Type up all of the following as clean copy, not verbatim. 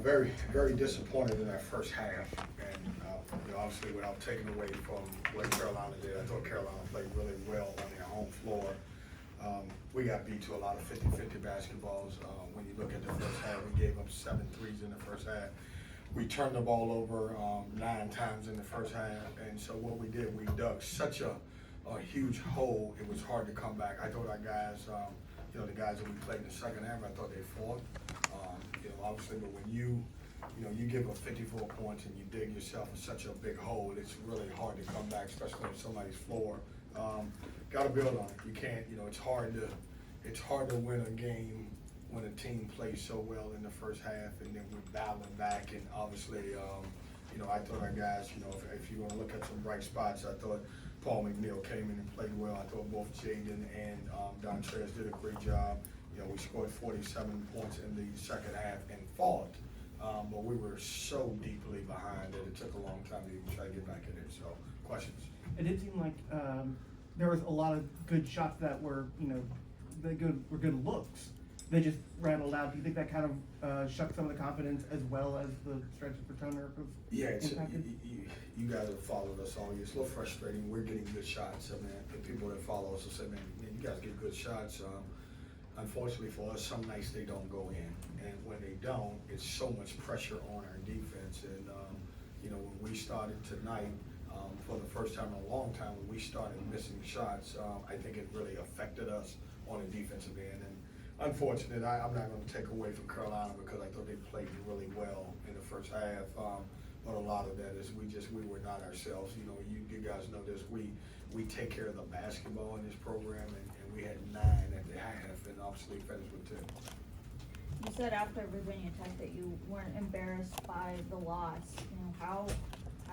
Very, very disappointed in that first half, and obviously without taking away from what Carolina did, I thought Carolina played really well on their home floor. We got beat to a lot of 50-50 basketballs. When you look at the first half, we gave up 7 threes in the first half. We turned the ball over 9 times in the first half, and so what we did, we dug such a huge hole, it was hard to come back. I thought our guys, the guys that we played in the second half, I thought they fought. Obviously, but when you give up 54 points and you dig yourself in such a big hole, it's really hard to come back, especially on somebody's floor. Got to build on it. You can't, it's hard to win a game when a team plays so well in the first half, and then we're battling back. And obviously, I thought our guys, if you want to look at some bright spots, I thought Paul McNeil came in and played well. I thought both Jaden and Dontrez did a great job. We scored 47 points in the second half and fought, but we were so deeply behind that it took a long time to even try to get back in it. So, questions? It did seem like there was a lot of good shots that were, good looks. They just rattled out. Do you think that kind of shook some of the confidence as well as the stretches for Turner was impacted? You guys have followed us all year. It's a little frustrating. We're getting good shots. I mean, the people that follow us will say, man, you guys get good shots. Unfortunately for us, some nights they don't go in, and when they don't, it's so much pressure on our defense. And when we started tonight, for the first time in a long time, when we started missing shots, I think it really affected us on the defensive end. And unfortunate, I'm not going to take away from Carolina because I thought they played really well in the first half. But a lot of that is we were not ourselves. You guys know this. We take care of the basketball in this program, and we had 9 at the half, and obviously finished with 10. You said after Virginia Tech that you weren't embarrassed by the loss. How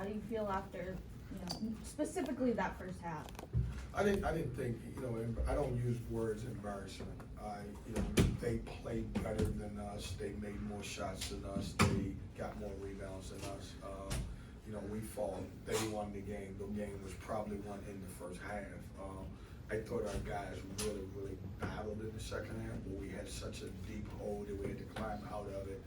do you feel after, specifically that first half? I didn't think, I don't use words embarrassment. They played better than us. They made more shots than us. They got more rebounds than us. We fought. They won the game. The game was probably won in the first half. I thought our guys really, really battled in the second half, but we had such a deep hole that we had to climb out of it.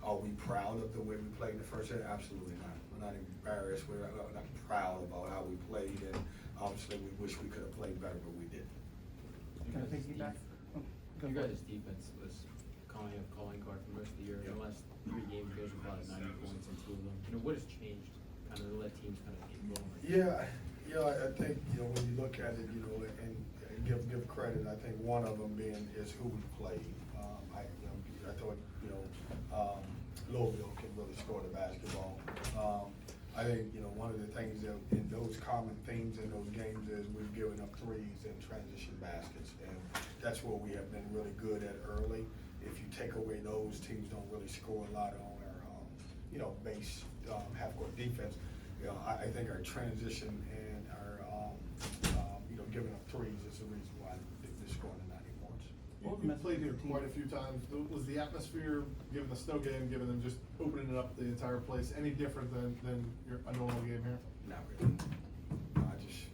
Are we proud of the way we played in the first half? Absolutely not. We're not embarrassed. We're not proud about how we played, and obviously we wish we could have played better, but we didn't. Can I take you back? Your guys' defense was calling card for most of the year. In the last 3 games, you guys have got 90 points in 2 of them. What has changed kind of to let teams kind of keep going? I think, when you look at it, and give credit, I think one of them is who we played. I thought, Louisville can really score the basketball. I think, one of the things that in those common themes in those games is we've given up threes and transition baskets, and that's what we have been really good at early. If you take away those, teams don't really score a lot on our, base half-court defense. I think our transition and our, giving up threes is the reason why they're scoring the 90 points. You played here quite a few times. Was the atmosphere, given the snow game, given them just opening it up the entire place, any different than a normal game here? Not really. I just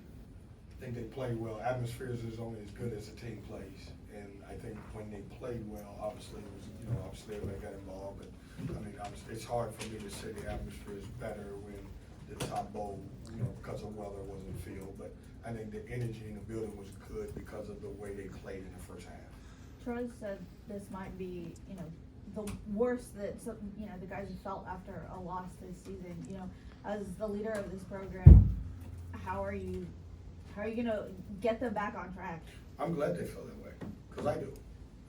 think they play well. Atmospheres is only as good as a team plays, and I think when they played well, obviously it was, obviously everybody got involved. But it's hard for me to say the atmosphere is better when the top bowl, because of weather wasn't field. But I think the energy in the building was good because of the way they played in the first half. Troy said this might be, the worst that the guys have felt after a loss this season. As the leader of this program, how are you gonna get them back on track? I'm glad they feel that way, because I do.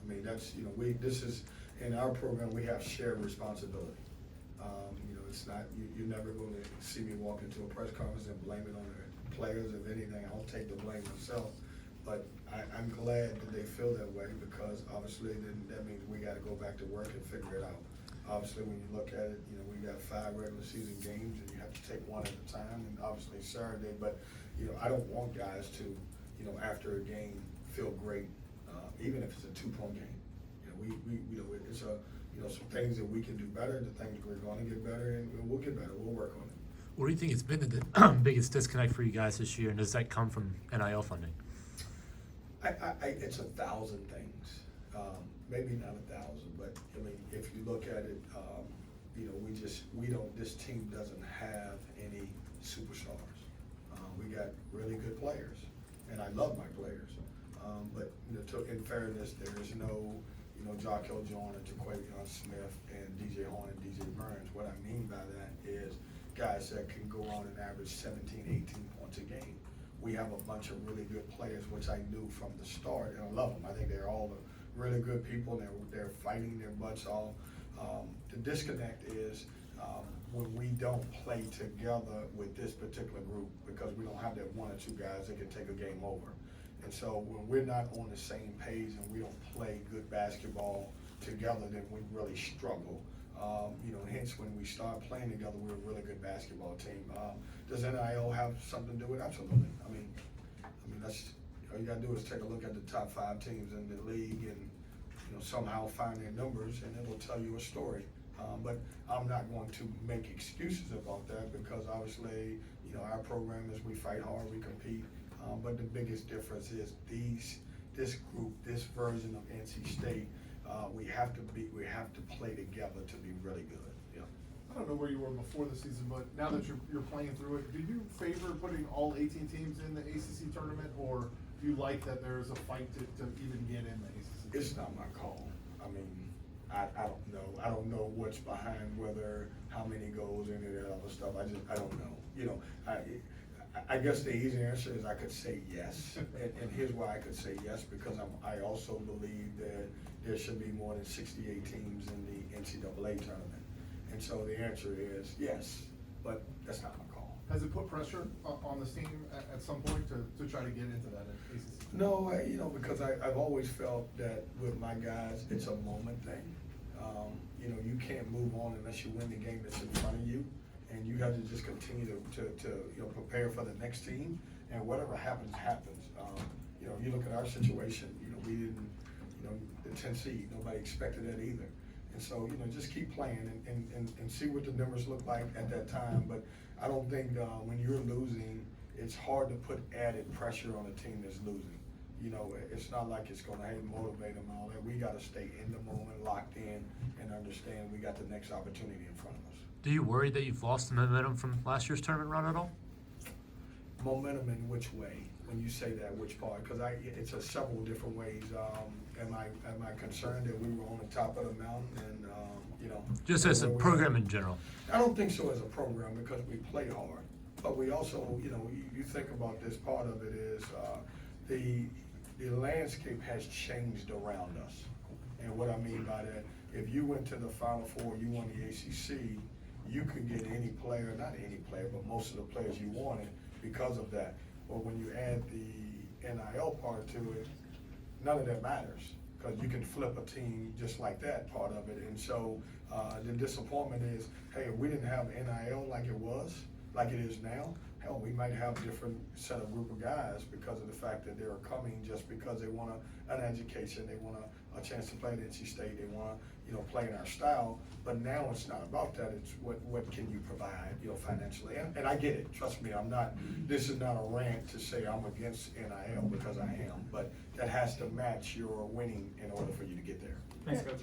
I mean, that's, this is, in our program, we have shared responsibility. It's not, you're never going to see me walk into a press conference and blame it on the players. If anything, I'll take the blame myself. But I'm glad that they feel that way, because obviously then that means we got to go back to work and figure it out. Obviously, when you look at it, we got 5 regular season games, and you have to take one at a time, and obviously Saturday. But, I don't want guys to, after a game, feel great, even if it's a 2-point game. It's some things that we can do better, the things we're going to get better, and we'll get better. We'll work on it. What do you think has been the biggest disconnect for you guys this year, and does that come from NIL funding? It's 1,000 things. maybe not 1,000, but I mean, if you look at it, you know, this team doesn't have any superstars. We got really good players, and I love my players. But you know, in fairness, there is no, you know, Jarkel Joyner, Jaquavion Smith, and DJ Horn and DJ Burns. What I mean by that is guys that can go on and average 17, 18 points a game. We have a bunch of really good players, which I knew from the start, and I love them. I think they're all really good people, and they're fighting their butts off. The disconnect is when we don't play together with this particular group, because we don't have that one or two guys that can take a game over. And so when we're not on the same page and we don't play good basketball together, then we really struggle. You know, hence when we start playing together, we're a really good basketball team. Does NIL have something to do with it? Absolutely. I mean, that's all you gotta do is take a look at the top 5 teams in the league and, you know, somehow find their numbers, and it'll tell you a story. But I'm not going to make excuses about that, because obviously, you know, our program is we fight hard, we compete. But the biggest difference is this group, this version of NC State, we have to play together to be really good. Yeah. I don't know where you were before the season, but now that you're playing through it, do you favor putting all 18 teams in the ACC tournament, or do you like that there's a fight to even get in the ACC? It's not my call. I mean, I don't know. I don't know what's behind how many goals, any of that other stuff. I don't know. You know, I guess the easy answer is I could say yes, and here's why I could say yes, because I also believe that there should be more than 68 teams in the NCAA tournament, and so the answer is yes, but that's not my call. Has it put pressure on this team at some point to try to get into that ACC? No, you know, because I've always felt that with my guys, it's a moment thing. You know, you can't move on unless you win the game that's in front of you. And you have to just continue to you know, prepare for the next team, and whatever happens, happens. You know, you look at our situation, you know, we didn't, you know, the 10 seed, nobody expected that either. And so, you know, just keep playing and see what the numbers look like at that time. But I don't think when you're losing, it's hard to put added pressure on a team that's losing. You know, it's not like it's gonna motivate them and all that. We gotta stay in the moment, locked in, and understand we got the next opportunity in front of us. Do you worry that you've lost the momentum from last year's tournament run at all? Momentum in which way? When you say that, which part? Because it's a several different ways. Am I concerned that we were on the top of the mountain and you know? Just as a program in general. I don't think so as a program, because we play hard, but we also, you know, you think about this. Part of it is the landscape has changed around us, and what I mean by that, if you went to the Final Four, you won the ACC. You could get any player, not any player, but most of the players you wanted because of that. But when you add the NIL part to it, none of that matters, because you can flip a team just like that part of it. And so the disappointment is, hey, if we didn't have NIL like it is now, hell, we might have a different set of group of guys because of the fact that they're coming just because they want an education, they want a chance to play at NC State, they want to, you know, play in our style. But now it's not about that. It's what can you provide, you know, financially. And I get it. Trust me, this is not a rant to say I'm against NIL, because I am. But that has to match your winning in order for you to get there. Thanks, Coach.